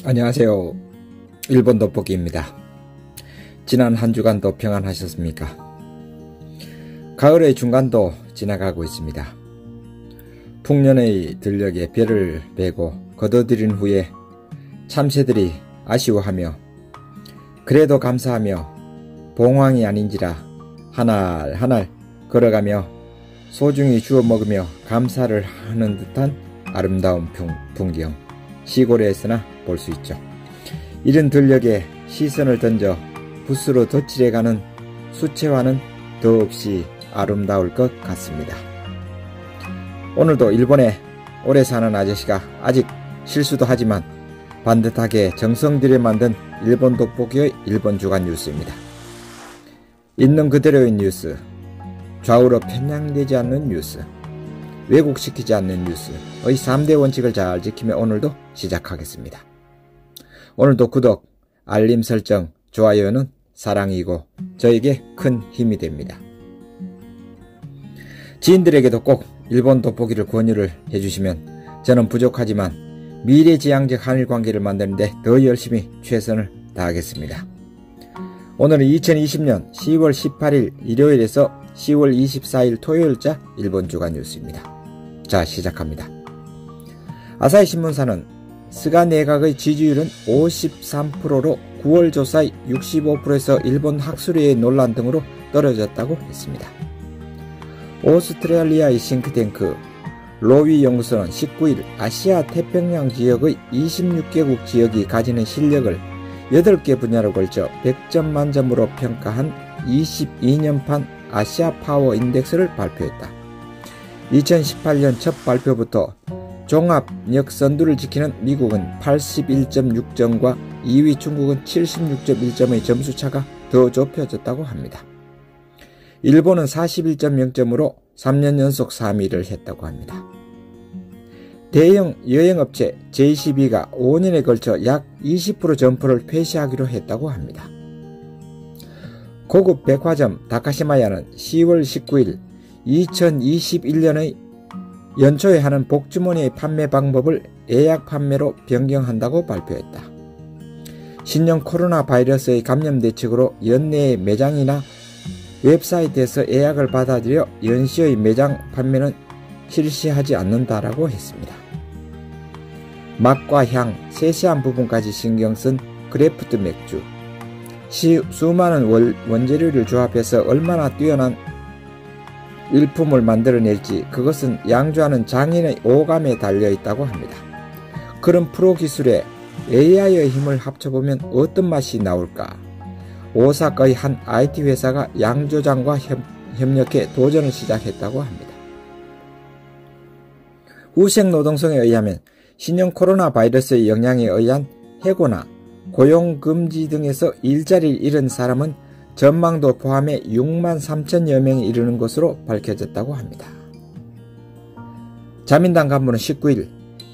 안녕하세요. 일본 돋보기입니다. 지난 한 주간도 평안하셨습니까? 가을의 중간도 지나가고 있습니다. 풍년의 들녘에 별을 베고 거둬들인 후에 참새들이 아쉬워하며 그래도 감사하며 봉황이 아닌지라 한 알 걸어가며 소중히 주워 먹으며 감사를 하는 듯한 아름다운 풍경, 시골에서나 볼 수 있죠. 이른 들녘에 시선을 던져 붓으로 덧칠해가는 수채화는 더없이 아름다울 것 같습니다. 오늘도 일본에 오래 사는 아저씨가 아직 실수도 하지만 반듯하게 정성 들여 만든 일본 돋보기의 일본 주간 뉴스입니다. 있는 그대로의 뉴스, 좌우로 편향되지 않는 뉴스, 왜곡시키지 않는 뉴스의 3대 원칙을 잘 지키며 오늘도 시작하겠습니다. 오늘도 구독, 알림 설정, 좋아요는 사랑이고 저에게 큰 힘이 됩니다. 지인들에게도 꼭 일본 돋보기를 권유를 해주시면 저는 부족하지만 미래지향적 한일관계를 만드는데 더 열심히 최선을 다하겠습니다. 오늘은 2020년 10월 18일 일요일에서 10월 24일 토요일자 일본 주간 뉴스입니다. 자, 시작합니다. 아사히 신문사는 스가 내각의 지지율은 53%로 9월 조사의 65%에서 일본 학술회의 논란 등으로 떨어졌다고 했습니다. 오스트레일리아의 싱크탱크 로위 연구소는 19일 아시아 태평양 지역의 26개국 지역이 가지는 실력을 8개 분야로 걸쳐 100점 만점으로 평가한 22년판 아시아 파워 인덱스를 발표했다. 2018년 첫 발표부터 종합 역선두를 지키는 미국은 81.6점과 2위 중국은 76.1점의 점수차가 더 좁혀졌다고 합니다. 일본은 41.0점으로 3년 연속 3위를 했다고 합니다. 대형 여행업체 JCB가 5년에 걸쳐 약 20% 점포를 폐쇄하기로 했다고 합니다. 고급 백화점 다카시마야는 10월 19일 2021년의 연초에 하는 복주머니의 판매 방법을 예약 판매로 변경한다고 발표했다. 신형 코로나 바이러스의 감염 대책으로 연내에 매장이나 웹사이트에서 예약을 받아들여 연시의 매장 판매는 실시하지 않는다라고 했습니다. 맛과 향, 세세한 부분까지 신경 쓴 크래프트 맥주. 수많은 원재료를 조합해서 얼마나 뛰어난 일품을 만들어낼지 그것은 양조하는 장인의 오감에 달려있다고 합니다. 그런 프로 기술에 AI의 힘을 합쳐보면 어떤 맛이 나올까? 오사카의 한 IT 회사가 양조장과 협력해 도전을 시작했다고 합니다. 후생노동성에 의하면 신형 코로나 바이러스의 영향에 의한 해고나 고용금지 등에서 일자리를 잃은 사람은 전망도 포함해 6만 3천여 명이 이르는 것으로 밝혀졌다고 합니다. 자민당 간부는 19일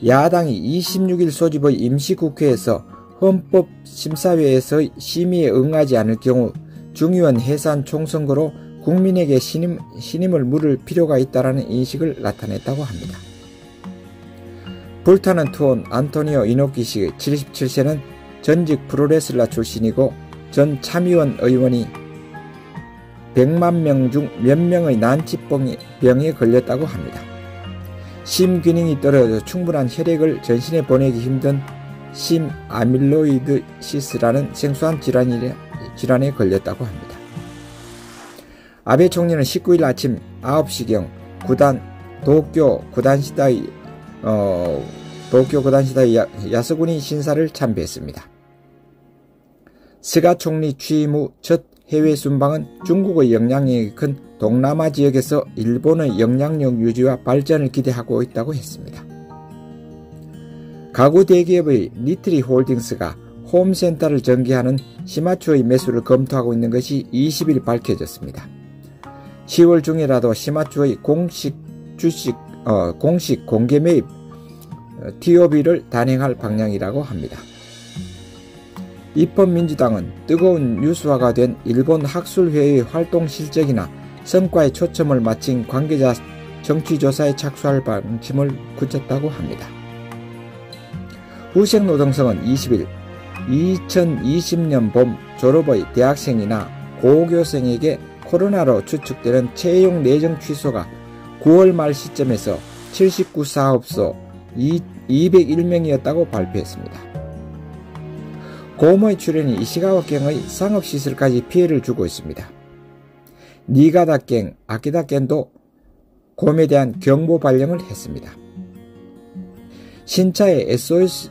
야당이 26일 소집의 임시국회에서 헌법심사위에서의 심의에 응하지 않을 경우 중의원 해산 총선거로 국민에게 신임을 물을 필요가 있다는 인식을 나타냈다고 합니다. 불타는 투혼 안토니오 이노키 씨 77세는 전직 프로레슬러 출신이고 전 참의원 의원이 100만 명 중 몇 명의 난치병에 걸렸다고 합니다. 심기능이 떨어져 충분한 혈액을 전신에 보내기 힘든 심아밀로이드시스라는 생소한 질환에 걸렸다고 합니다. 아베 총리는 19일 아침 9시경 도쿄 구단시다의 야스구니 신사를 참배했습니다. 스가 총리 취임 후 첫 해외 순방은 중국의 영향력이 큰 동남아 지역에서 일본의 영향력 유지와 발전을 기대하고 있다고 했습니다. 가구 대기업의 니트리 홀딩스가 홈센터를 전개하는 시마추의 매수를 검토하고 있는 것이 20일 밝혀졌습니다. 10월 중이라도 시마추의 공식 공개 매입 TOB를 단행할 방향이라고 합니다. 입헌민주당은 뜨거운 뉴스화가 된 일본 학술회의 활동 실적이나 성과에 초점을 맞춘 관계자 정치조사에 착수할 방침을 굳혔다고 합니다. 후생노동성은 20일 2020년 봄 졸업의 대학생이나 고교생에게 코로나로 추측되는 채용 내정 취소가 9월 말 시점에서 79사업소 201명이었다고 발표했습니다. 고모의 출연이 이시가와경의 상업시설까지 피해를 주고 있습니다. 니가다경, 아키다경도 곰에 대한 경보 발령을 했습니다. 신차에 SOS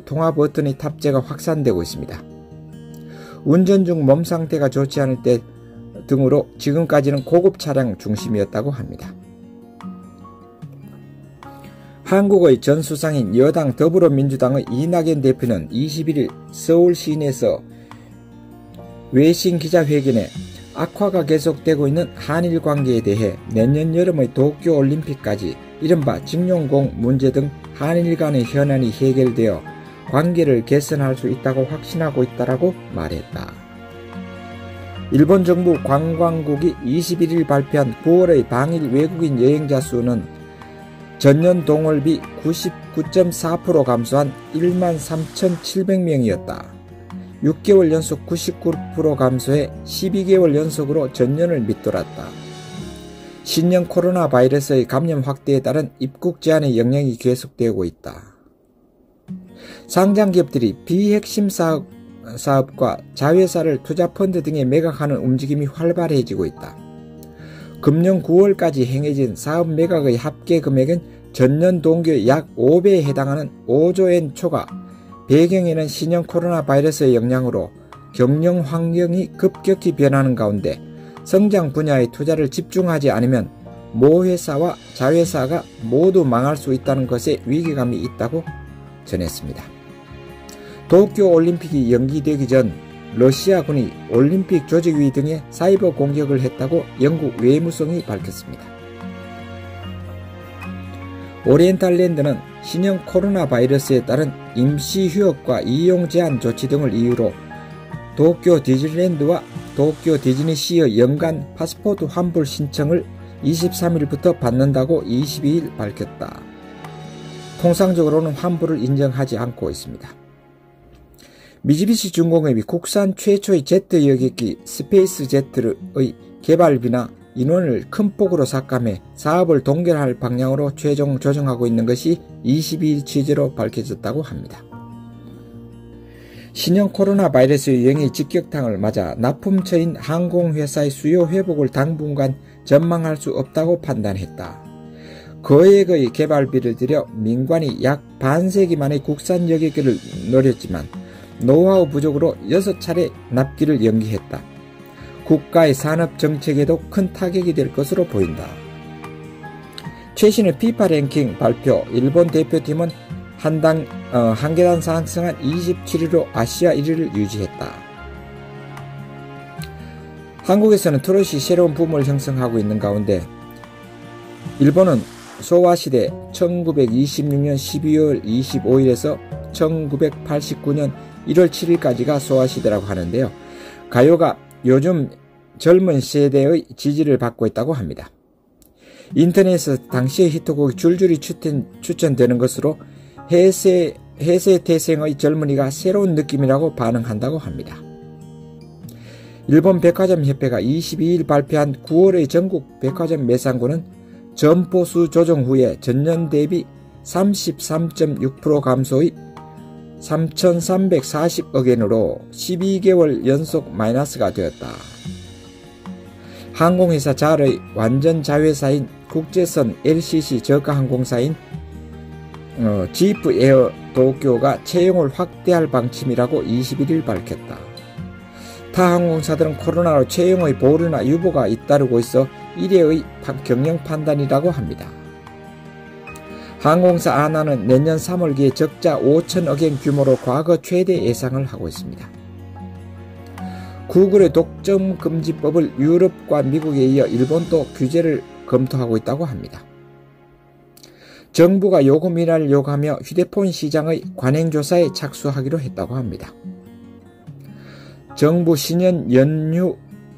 통화 버튼의 탑재가 확산되고 있습니다. 운전 중 몸 상태가 좋지 않을 때 등으로 지금까지는 고급 차량 중심이었다고 합니다. 한국의 전 수상인 여당 더불어민주당의 이낙연 대표는 21일 서울 시내에서 외신 기자회견에 악화가 계속되고 있는 한일 관계에 대해 내년 여름의 도쿄올림픽까지 이른바 징용공 문제 등 한일 간의 현안이 해결되어 관계를 개선할 수 있다고 확신하고 있다고 말했다. 일본 정부 관광국이 21일 발표한 9월의 당일 외국인 여행자 수는 전년 동월비 99.4% 감소한 13,700명이었다. 6개월 연속 99% 감소해 12개월 연속으로 전년을 밑돌았다. 신형 코로나 바이러스의 감염 확대에 따른 입국 제한의 영향이 계속되고 있다. 상장기업들이 비핵심 사업과 자회사를 투자펀드 등에 매각하는 움직임이 활발해지고 있다. 금년 9월까지 행해진 사업 매각의 합계 금액은 전년 동기의 약 5배에 해당하는 5조엔 초과. 배경에는 신형 코로나 바이러스의 영향으로 경영 환경이 급격히 변하는 가운데 성장 분야의 투자를 집중하지 않으면 모 회사와 자회사가 모두 망할 수 있다는 것에 위기감이 있다고 전했습니다. 도쿄올림픽이 연기되기 전 러시아군이 올림픽 조직위 등에 사이버 공격을 했다고 영국 외무성이 밝혔습니다. 오리엔탈랜드는 신형 코로나 바이러스에 따른 임시 휴업과 이용 제한 조치 등을 이유로 도쿄 디즈니랜드와 도쿄 디즈니시의 연간 파스포트 환불 신청을 23일부터 받는다고 22일 밝혔다. 통상적으로는 환불을 인정하지 않고 있습니다. 미쓰비시 중공업이 국산 최초의 제트 여객기 스페이스 제트의 개발비나 인원을 큰 폭으로 삭감해 사업을 동결할 방향으로 최종 조정하고 있는 것이 22일 취재로 밝혀졌다고 합니다. 신형 코로나 바이러스 유행의 직격탄을 맞아 납품처인 항공회사의 수요 회복을 당분간 전망할 수 없다고 판단했다. 거액의 개발비를 들여 민관이 약 반세기 만에 국산 여객기를 노렸지만 노하우 부족으로 6차례 납기를 연기했다. 국가의 산업정책에도 큰 타격이 될 것으로 보인다. 최신의 피파 랭킹 발표. 일본 대표팀은 한 계단 상승한 27위로 아시아 1위를 유지했다. 한국에서는 트롯이 새로운 붐을 형성하고 있는 가운데 일본은 소와시대 1926년 12월 25일에서 1989년 1월 7일까지가 소와시대라고 하는데요. 가요가 요즘 젊은 세대의 지지를 받고 있다고 합니다. 인터넷에서 당시의 히트곡이 줄줄이 추천되는 것으로 해세 태생의 젊은이가 새로운 느낌이라고 반응한다고 합니다. 일본 백화점협회가 22일 발표한 9월의 전국 백화점 매상고는 점포수 조정 후에 전년 대비 33.6% 감소의 3,340억 엔으로 12개월 연속 마이너스가 되었다. 항공회사 잘의 완전 자회사인 국제선 LCC 저가항공사인 지프 에어 도쿄가 채용을 확대할 방침이라고 21일 밝혔다. 타 항공사들은 코로나로 채용의 보류나 유보가 잇따르고 있어 이례의 경영 판단이라고 합니다. 항공사 아나는 내년 3월기에 적자 5천억엔 규모로 과거 최대 예상을 하고 있습니다. 구글의 독점금지법을 유럽과 미국에 이어 일본도 규제를 검토하고 있다고 합니다. 정부가 요금 인하를 요구하며 휴대폰 시장의 관행조사에 착수하기로 했다고 합니다. 정부 신년 연휴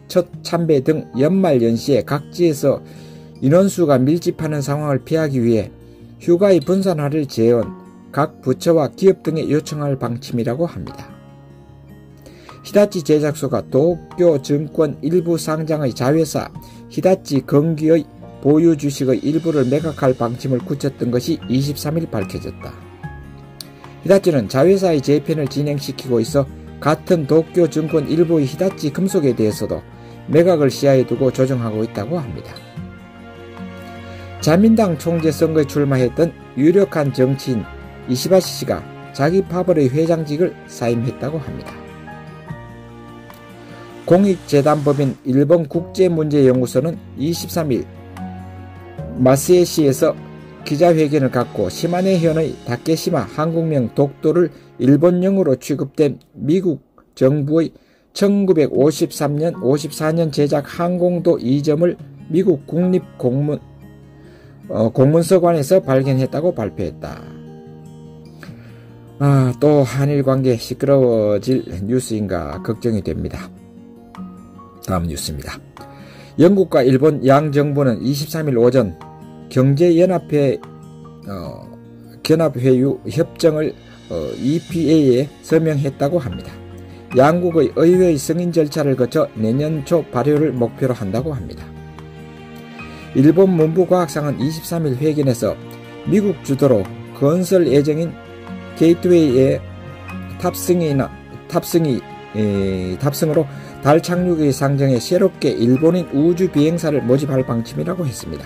첫 참배 등 연말 연시에 각지에서 인원수가 밀집하는 상황을 피하기 위해 휴가의 분산화를 제언 각 부처와 기업 등에 요청할 방침이라고 합니다. 히다치 제작소가 도쿄 증권 일부 상장의 자회사 히다치 건기의 보유 주식의 일부를 매각할 방침을 굳혔던 것이 23일 밝혀졌다. 히다치는 자회사의 재편을 진행시키고 있어 같은 도쿄 증권 일부의 히다치 금속에 대해서도 매각을 시야에 두고 조정하고 있다고 합니다. 자민당 총재 선거에 출마했던 유력한 정치인 이시바시 씨가 자기 파벌의 회장직을 사임했다고 합니다. 공익재단법인 일본 국제문제연구소는 23일 마스에시에서 기자회견을 갖고 시마네현의 다케시마 항공명 독도를 일본령으로 취급된 미국 정부의 1953년 54년 제작 항공도 2점을 미국 공문서관에서 발견했다고 발표했다. 또 한일 관계 시끄러워질 뉴스인가 걱정이 됩니다. 다음 뉴스입니다. 영국과 일본 양 정부는 23일 오전 경제연합회 견합회유 협정을 EPA에 서명했다고 합니다. 양국의 의회의 승인 절차를 거쳐 내년 초 발효를 목표로 한다고 합니다. 일본 문부과학상은 23일 회견에서 미국 주도로 건설 예정인 게이트웨이의 탑승으로 달 착륙의 상정에 새롭게 일본인 우주 비행사를 모집할 방침이라고 했습니다.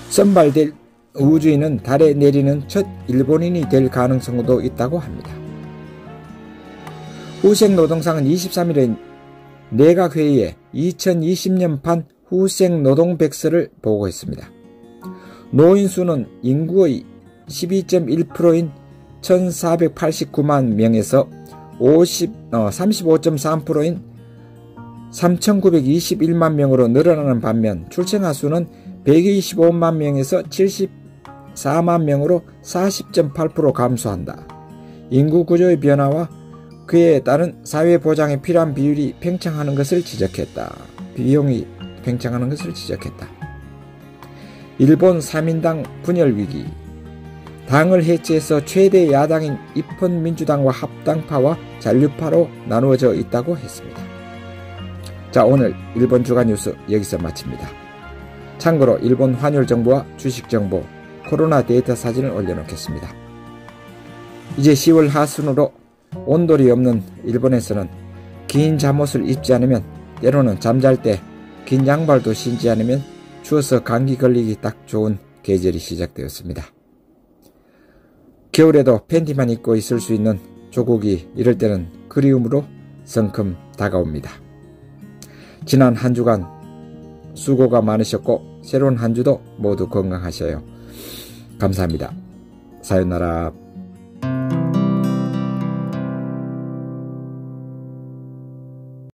선발될 우주인은 달에 내리는 첫 일본인이 될 가능성도 있다고 합니다. 후생노동상은 23일에 내각회의에 2020년판 후생노동백서를 보고했습니다. 노인수는 인구의 12.1%인 1489만 명에서 35.3%인 3921만 명으로 늘어나는 반면 출생아 수는 125만 명에서 74만 명으로 40.8% 감소한다. 인구 구조의 변화와 그에 따른 사회보장에 필요한 비용이 팽창하는 것을 지적했다. 일본 3인당 분열 위기. 당을 해체해서 최대 야당인 입헌 민주당과 합당파와 잔류파로 나누어져 있다고 했습니다. 자, 오늘 일본 주간 뉴스 여기서 마칩니다. 참고로 일본 환율 정보와 주식 정보, 코로나 데이터 사진을 올려놓겠습니다. 이제 10월 하순으로 온돌이 없는 일본에서는 긴 잠옷을 입지 않으면, 때로는 잠잘 때 긴 양발도 신지 않으면 추워서 감기 걸리기 딱 좋은 계절이 시작되었습니다. 겨울에도 팬티만 입고 있을 수 있는 조국이 이럴 때는 그리움으로 성큼 다가옵니다. 지난 한 주간 수고가 많으셨고 새로운 한 주도 모두 건강하셔요. 감사합니다. 사요나라.